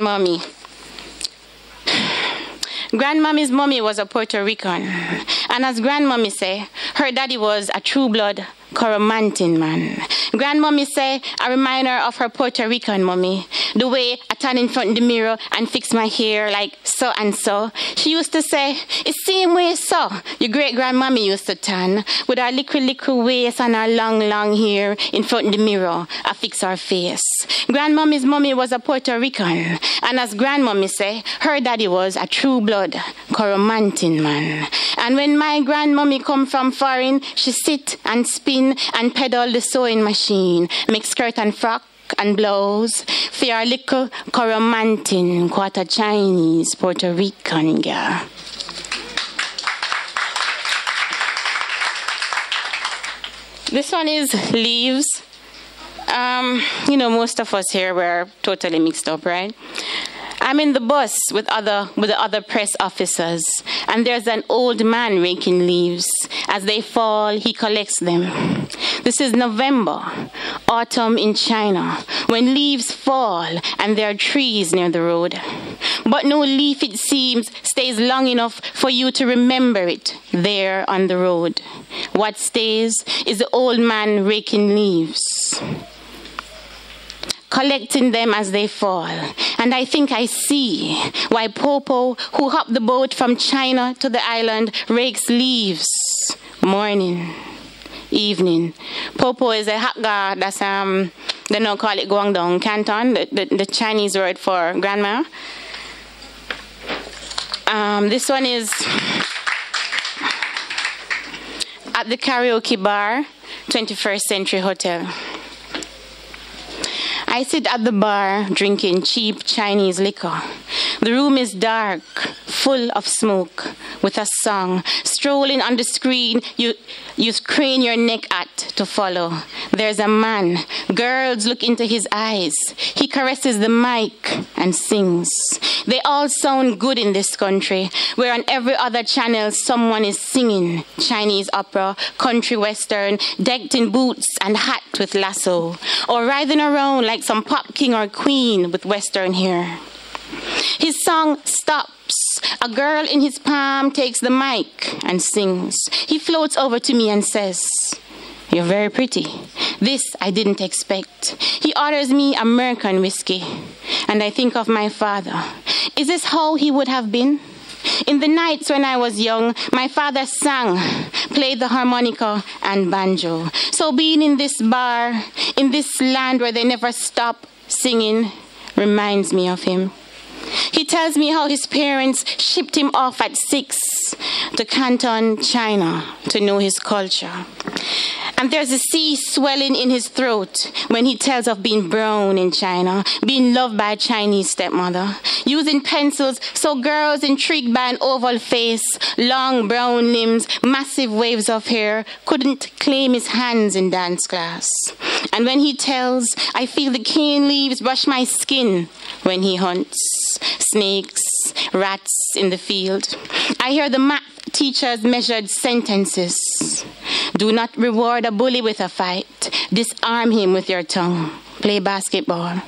Mommy. Grandmommy's mommy was a Puerto Rican, and as grandmommy say, her daddy was a true-blood Coromantin man. Grandmommy say, a reminder of her Puerto Rican mommy, the way I turn in front of the mirror and fix my hair like so and so. She used to say, it's same way so. Your great-grandmommy used to turn with her little waist and her long hair in front of the mirror. I fix her face. Grandmommy's mommy was a Puerto Rican, and as grandmommy say, her daddy was a true-blood Coromantin man. And when my grandmommy come from foreign, she sit and spin and pedal the sewing machine, make skirt and frock and blouse for your little Coromantin, quarter Chinese, Puerto Rican girl. This one is leaves. You know, most of us here were totally mixed up, right? I'm in the bus with the other press officers, and there's an old man raking leaves. As they fall, he collects them. This is November, autumn in China, when leaves fall and there are trees near the road. But no leaf, it seems, stays long enough for you to remember it there on the road. What stays is the old man raking leaves, collecting them as they fall. And I think I see why Popo, who hopped the boat from China to the island, rakes leaves morning, evening. Popo is a hakga, that's, they don't call it Guangdong, Canton, the Chinese word for grandma. This one is at the karaoke bar, 21st Century Hotel. I sit at the bar drinking cheap Chinese liquor. The room is dark, full of smoke, with a song. Strolling on the screen, you crane your neck at to follow. There's a man. Girls look into his eyes. He caresses the mic and sings. They all sound good in this country, where on every other channel someone is singing Chinese opera, country western, decked in boots and hat with lasso, or riding around like some pop king or queen with western hair. His song stops. A girl in his palm takes the mic and sings. He floats over to me and says, "You're very pretty." This I didn't expect. He orders me American whiskey, and I think of my father. Is this how he would have been? In the nights when I was young, my father sang, played the harmonica and banjo. So being in this bar, in this land where they never stop singing, reminds me of him. He tells me how his parents shipped him off at 6 to Canton, China, to know his culture. And there's a sea swelling in his throat when he tells of being brown in China, being loved by a Chinese stepmother, using pencils so girls intrigued by an oval face, long brown limbs, massive waves of hair, couldn't claim his hands in dance class. And when he tells, I feel the cane leaves brush my skin when he hunts snakes, rats in the field. I hear the math teacher's measured sentences. Do not reward a bully with a fight. Disarm him with your tongue. Play basketball.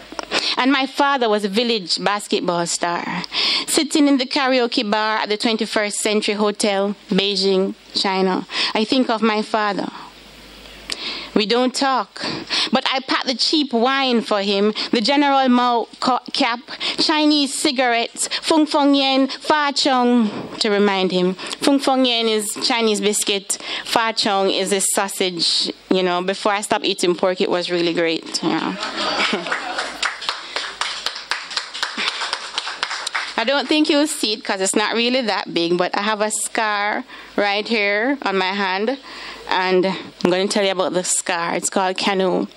And my father was a village basketball star, sitting in the karaoke bar at the 21st Century Hotel, Beijing, China. I think of my father. We don't talk, but I pack the cheap wine for him, the General Mao cap, Chinese cigarettes, fung fung yen, fa chong, to remind him. Fung fung yen is Chinese biscuit, fa chong is a sausage. You know, before I stopped eating pork, it was really great. You know. I don't think you'll see it because it's not really that big, but I have a scar right here on my hand. And I'm going to tell you about the scar. It's called canoe.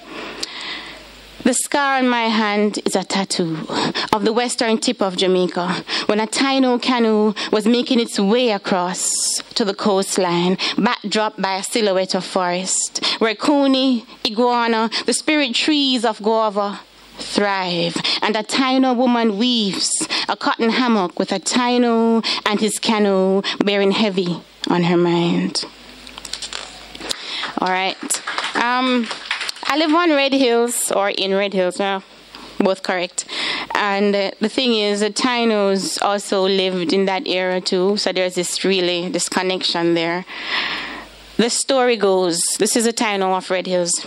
The scar on my hand is a tattoo of the western tip of Jamaica, when a tiny canoe was making its way across to the coastline, backdropped by a silhouette of forest, where coney, iguana, the spirit trees of guava thrive, and a tiny woman weaves a cotton hammock with a tiny and his canoe bearing heavy on her mind. All right. I live on Red Hills, or in Red Hills, both correct. And the thing is, the Tainos also lived in that era too, so there's this connection there. The story goes, this is a Taino of Red Hills.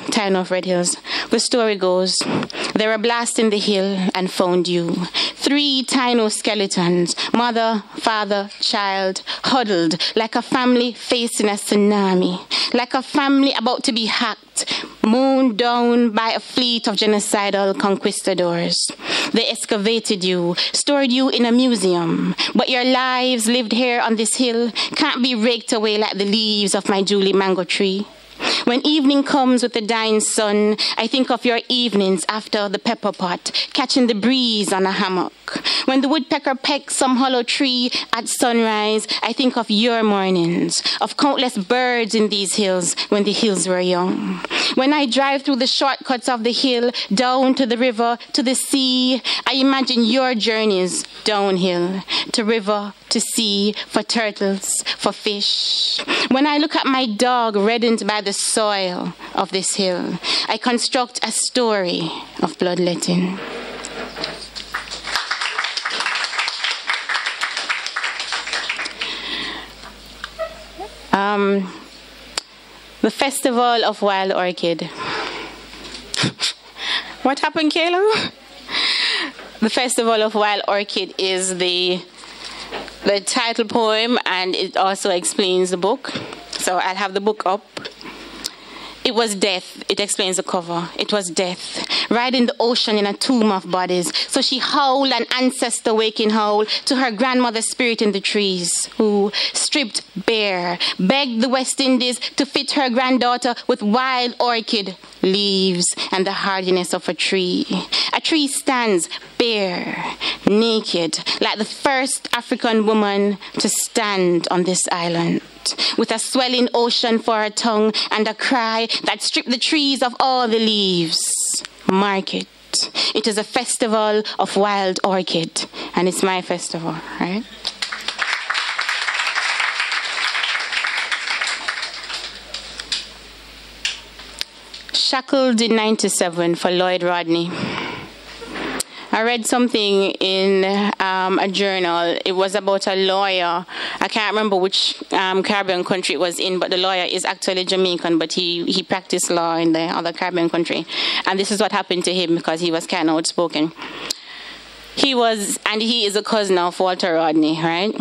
The story goes, they were blasting the hill and found you. 3 Taino skeletons, mother, father, child, huddled like a family facing a tsunami, like a family about to be hacked, mown down by a fleet of genocidal conquistadors. They excavated you, stored you in a museum, but your lives lived here on this hill can't be raked away like the leaves of my Julie mango tree. When evening comes with the dying sun, I think of your evenings after the pepper pot, catching the breeze on a hammock. When the woodpecker pecks some hollow tree at sunrise, I think of your mornings, of countless birds in these hills when the hills were young. When I drive through the shortcuts of the hill, down to the river, to the sea, I imagine your journeys downhill, to river, to sea, for turtles, for fish. When I look at my dog reddened by the soil of this hill, I construct a story of bloodletting. The Festival of Wild Orchid. What happened, Kayla? The Festival of Wild Orchid is the title poem, and it also explains the book. So I'll have the book up. It was death. It explains the cover. It was death. Riding the ocean in a tomb of bodies. So she howled an ancestor waking howl to her grandmother's spirit in the trees, who, stripped bare, begged the West Indies to fit her granddaughter with wild orchid leaves and the hardiness of a tree. A tree stands bare, naked, like the first African woman to stand on this island, with a swelling ocean for a tongue and a cry that stripped the trees of all the leaves. Mark it. It is a festival of wild orchid, and it's my festival, right? Shackled in 97 for Lloyd Rodney. I read something in a journal. It was about a lawyer. I can't remember which Caribbean country it was in, but the lawyer is actually Jamaican, but he practiced law in the other Caribbean country. And this is what happened to him because he was kind of outspoken. He is a cousin of Walter Rodney, right?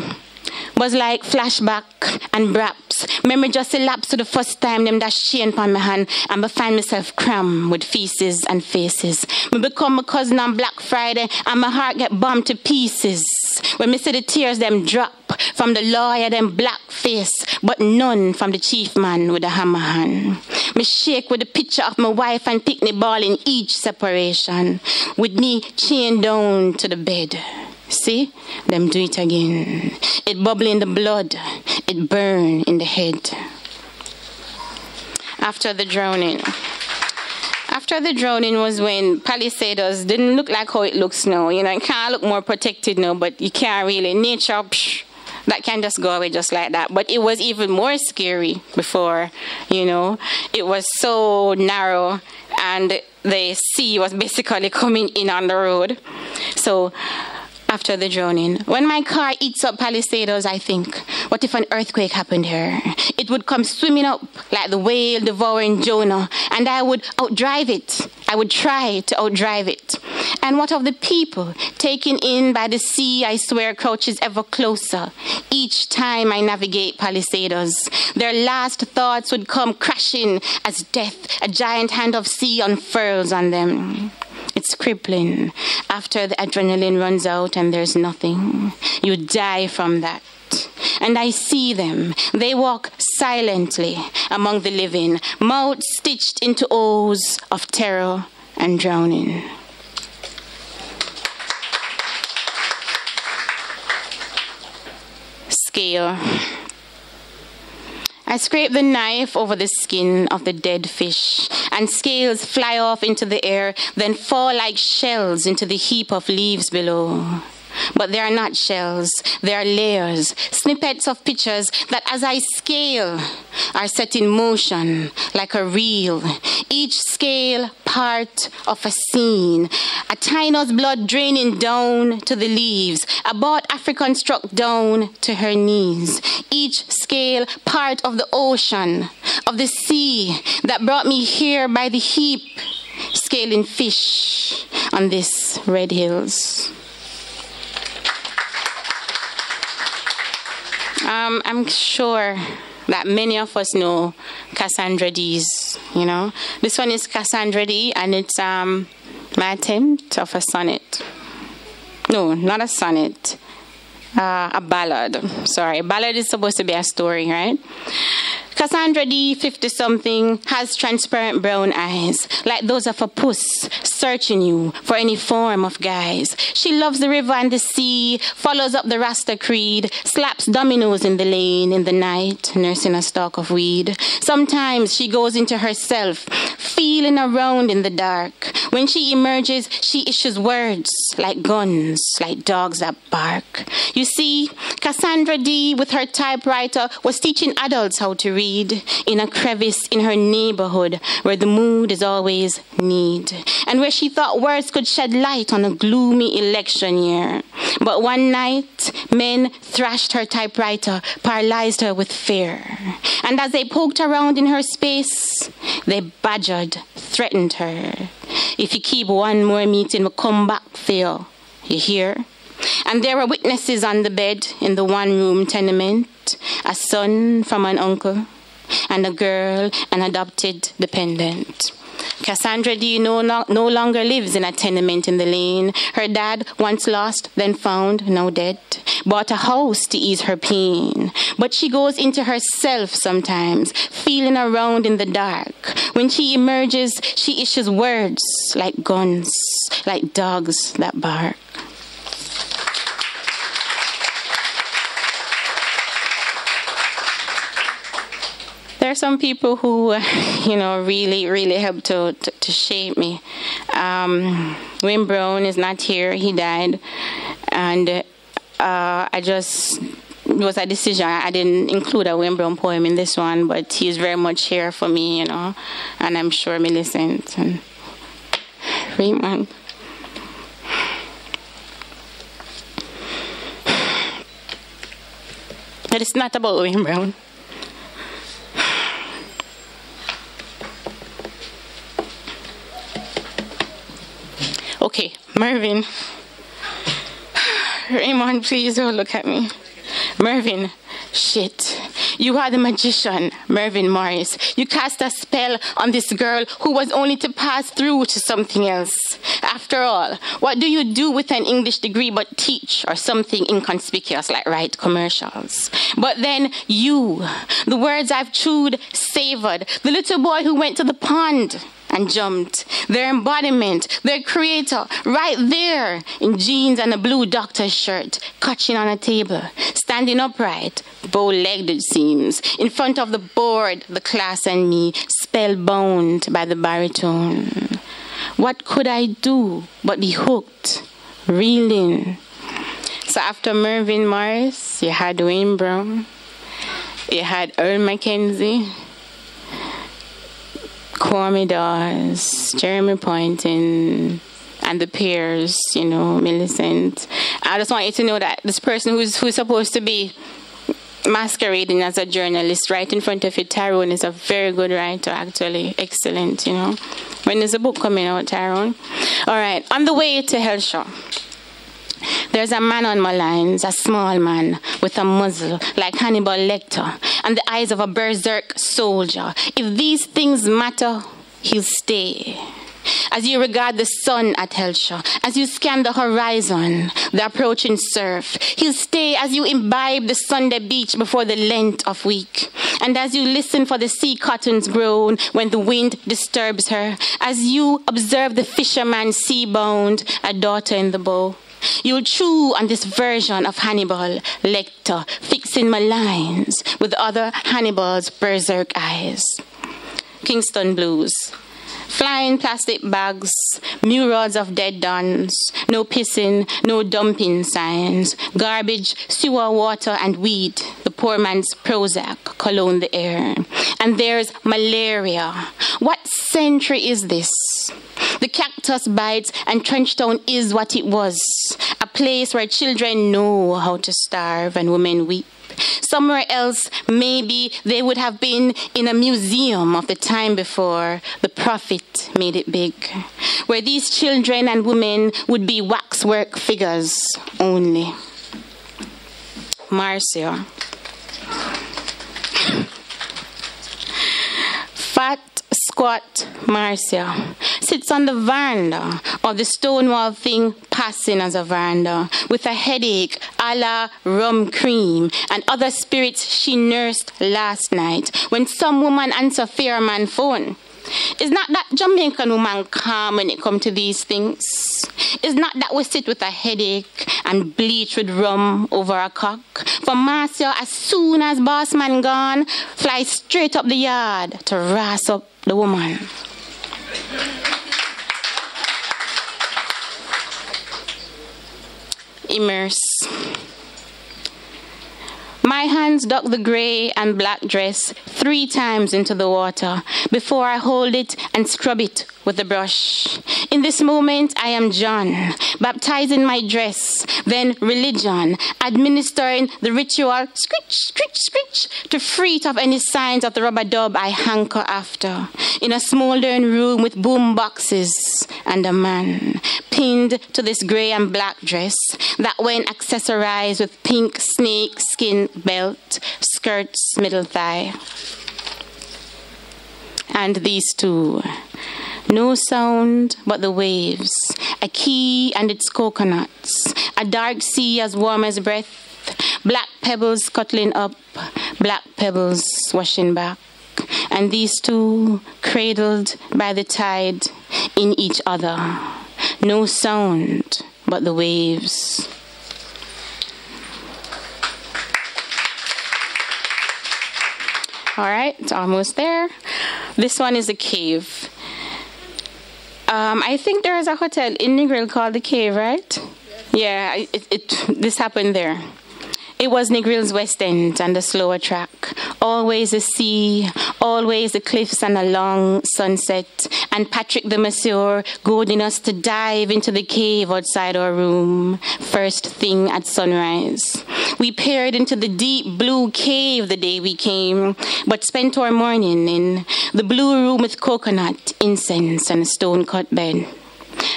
Was like flashback and braps. Memory just elapsed to the first time them dash chain upon my hand and I find myself crammed with feces and faces. Me become a cousin on Black Friday and my heart get bombed to pieces. When me see the tears them drop from the lawyer them black face, but none from the chief man with a hammer hand. Me shake with the picture of my wife and picnic ball in each separation, with me chained down to the bed. See, them do it again. It bubble in the blood, it burn in the head. After the drowning. After the drowning was when Palisados didn't look like how it looks now. You know, it can't look more protected now, but you can't really. Nature, that can just go away just like that. But it was even more scary before, you know. It was so narrow and the sea was basically coming in on the road. So after the drowning, when my car eats up Palisados, I think, what if an earthquake happened here? It would come swimming up like the whale devouring Jonah, and I would outdrive it. I would try to outdrive it. And what of the people taken in by the sea, I swear, crouches ever closer each time I navigate Palisados. Their last thoughts would come crashing as death, a giant hand of sea, unfurls on them. It's crippling. After the adrenaline runs out and there's nothing, you die from that. And I see them. They walk silently among the living, mouths stitched into O's of terror and drowning. Scale. I scrape the knife over the skin of the dead fish, and scales fly off into the air, then fall like shells into the heap of leaves below. But they are not shells, they are layers, snippets of pictures that as I scale are set in motion like a reel. Each scale part of a scene. A Taino's blood draining down to the leaves. A bought African struck down to her knees. Each scale part of the ocean, of the sea that brought me here by the heap, scaling fish on this red hills. I'm sure that many of us know Cassandra D's, you know. This one is Cassandra D, and it's my attempt of a sonnet. No, not a sonnet. A ballad. Sorry, a ballad is supposed to be a story, right? Cassandra D, 50-something, has transparent brown eyes, like those of a puss, searching you for any form of guise. She loves the river and the sea, follows up the Rasta creed, slaps dominoes in the lane in the night, nursing a stalk of weed. Sometimes she goes into herself, feeling around in the dark. When she emerges, she issues words like guns, like dogs that bark. You see, Cassandra D, with her typewriter, was teaching adults how to read in a crevice in her neighborhood where the mood is always need, and where she thought words could shed light on a gloomy election year. But one night, men thrashed her typewriter, paralyzed her with fear. And as they poked around in her space, they badgered, threatened her. If you keep one more meeting, we'll come back for you. You hear? And there were witnesses on the bed in the one-room tenement, a son from an uncle, and a girl, an adopted dependent. Cassandra D no longer lives in a tenement in the lane. Her dad, once lost, then found, now dead, bought a house to ease her pain. But she goes into herself sometimes, feeling around in the dark. When she emerges, she issues words like guns, like dogs that bark. There are some people who, really helped to shape me. Wim Brown is not here. He died. And it was a decision. I didn't include a Wim Brown poem in this one, but he's very much here for me, and I'm sure Millicent and Raymond. But it's not about Wim Brown. Okay, Mervyn. Raymond, please don't look at me. Mervyn, shit. You are the magician, Mervyn Morris. You cast a spell on this girl who was only to pass through to something else. After all, what do you do with an English degree but teach or something inconspicuous like write commercials? But then you, the words I've chewed, savored, the little boy who went to the pond and jumped, their embodiment, their creator, right there in jeans and a blue doctor's shirt, couching on a table, standing upright, bow-legged it seems, in front of the board, the class and me, spellbound by the baritone. What could I do but be hooked, reeling? So after Mervyn Morris, you had Wayne Brown, you had Earl Mackenzie, Kwame Dawes, Jeremy Poynton, and the peers, Millicent. I just want you to know that this person who's supposed to be masquerading as a journalist right in front of you, Tyrone, is a very good writer, actually. Excellent, When is the book coming out, Tyrone? All right, on the way to Hellshaw, there's a man on my lines, a small man with a muzzle like Hannibal Lecter and the eyes of a berserk soldier. If these things matter, he'll stay. As you regard the sun at Hellshaw, as you scan the horizon, the approaching surf, he'll stay as you imbibe the Sunday beach before the Lent of week. And as you listen for the sea cotton's groan when the wind disturbs her, as you observe the fisherman sea-bound, a daughter in the bow, you'll chew on this version of Hannibal Lecter, fixing my lines with other Hannibal's berserk eyes. Kingston Blues. Flying plastic bags, murals of dead dons, no pissing, no dumping signs, garbage, sewer water and weed, the poor man's Prozac, cologne the air. And there's malaria. What century is this? The cactus bites and Trenchtown is what it was, a place where children know how to starve and women weep. Somewhere else, maybe they would have been in a museum of the time before the Prophet made it big, where these children and women would be waxwork figures only. Marcia. Fat, squat Marcia sits on the veranda of the Stonewall thing passing as a veranda with a headache a la rum cream and other spirits she nursed last night when some woman answered Fairman phone. Is not that Jamaican woman calm when it comes to these things? Is not that we sit with a headache and bleach with rum over a cock? For Marcia, as soon as boss man gone, fly straight up the yard to ras up the woman. Immerse. My hands duck the gray and black dress 3 times into the water before I hold it and scrub it with the brush. In this moment, I am John, baptizing my dress, then religion, administering the ritual scritch, scritch, scritch to free it of any signs of the rubber dub I hanker after. In a smoldering room with boom boxes and a man pinned to this gray and black dress that when accessorized with pink snake skin belt, skirts, middle thigh. And these two. No sound but the waves, a key and its coconuts, a dark sea as warm as breath, black pebbles scuttling up, black pebbles washing back, and these two cradled by the tide in each other. No sound but the waves. All right, almost there. This one is a cave. I think there is a hotel in Negril called the Cave, right? Yeah, this happened there. It was Negril's West End and the slower track. Always the sea, always the cliffs and a long sunset. And Patrick the Masseur goading us to dive into the cave outside our room. First thing at sunrise. We peered into the deep blue cave the day we came, but spent our morning in the blue room with coconut, incense, and a stone-cut bed.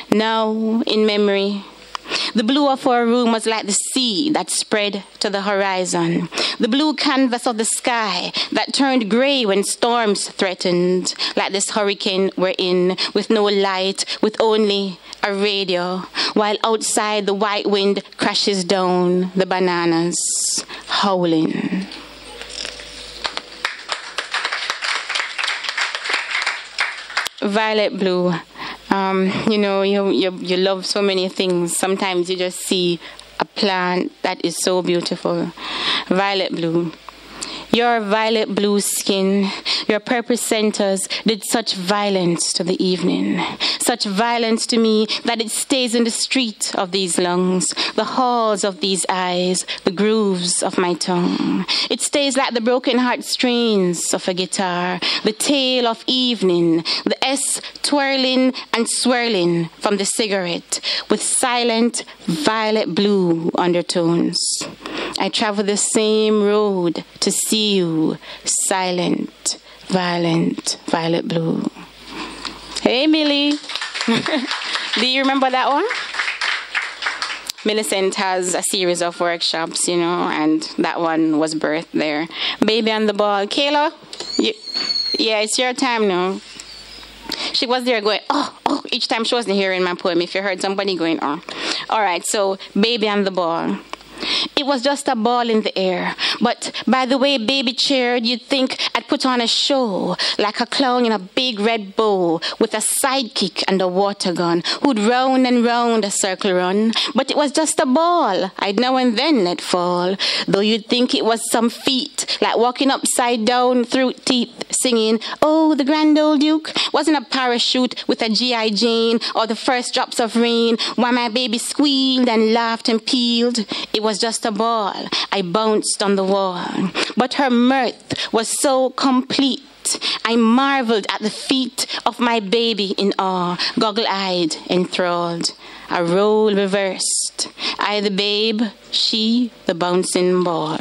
Now, in memory, the blue of our room was like the sea that spread to the horizon, the blue canvas of the sky that turned gray when storms threatened, like this hurricane we're in, with no light, with only a radio, while outside the white wind crashes down the bananas, howling. Violet blue. You know, you love so many things. Sometimes you just see a plant that is so beautiful. Violet blue. Your violet blue skin, your purple centers did such violence to the evening. Such violence to me that it stays in the street of these lungs, the halls of these eyes, the grooves of my tongue. It stays like the broken heart strings of a guitar, the tale of evening, the S twirling and swirling from the cigarette with silent violet blue undertones. I travel the same road to see you, silent, violent, violet blue. Hey, Millie. Do you remember that one? Millicent has a series of workshops, you know, and that one was birthed there. Baby on the Ball. Kayla, yeah, it's your time now. She was there going, oh, each time she wasn't hearing my poem. If you heard somebody going, oh. All right, so Baby on the Ball. It was just a ball in the air, but by the way Baby cheered, you'd think I'd put on a show, like a clown in a big red bow with a sidekick and a water gun, who'd round and round a circle run. But it was just a ball I'd now and then let fall, though you'd think it was some feat, like walking upside down through teeth, singing, oh, the grand old Duke wasn't a parachute with a G.I. Jane or the first drops of rain while my baby squealed and laughed and peeled. It was just a ball. I bounced on the wall. But her mirth was so complete. I marveled at the feet of my baby in awe, goggle-eyed, enthralled. A role reversed. I the babe, she the bouncing ball.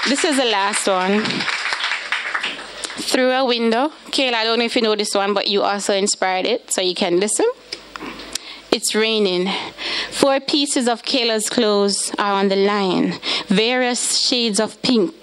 This is the last one. Through a window. Kayla, I don't know if you know this one, but you also inspired it, so you can listen. It's raining. 4 pieces of Kayla's clothes are on the line, various shades of pink.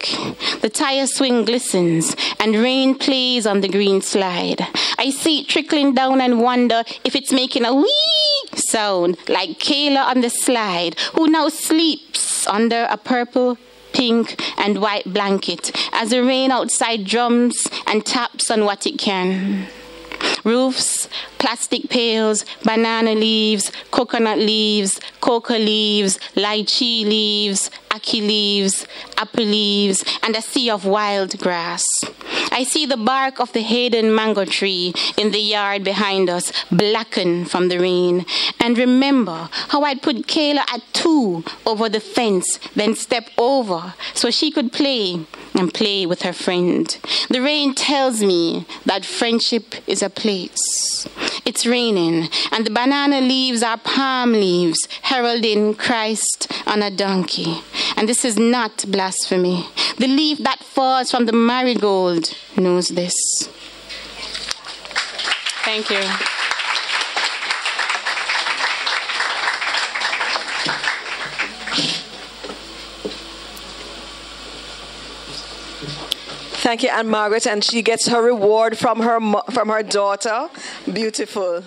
The tire swing glistens, and rain plays on the green slide. I see it trickling down and wonder if it's making a wee sound, like Kayla on the slide, who now sleeps under a purple, pink, and white blanket as the rain outside drums and taps on what it can. Roofs, plastic pails, banana leaves, coconut leaves, cocoa leaves, lychee leaves, ackee leaves, apple leaves, and a sea of wild grass. I see the bark of the Hayden mango tree in the yard behind us blacken from the rain, and remember how I'd put Kayla at 2 over the fence, then step over so she could play and play with her friend. The rain tells me that friendship is a place. It's raining, and the banana leaves are palm leaves, heralding Christ on a donkey. And this is not blasphemy. The leaf that falls from the marigold knows this. Thank you. Thank you, Ann-Margaret, and she gets her reward from her daughter. Beautiful.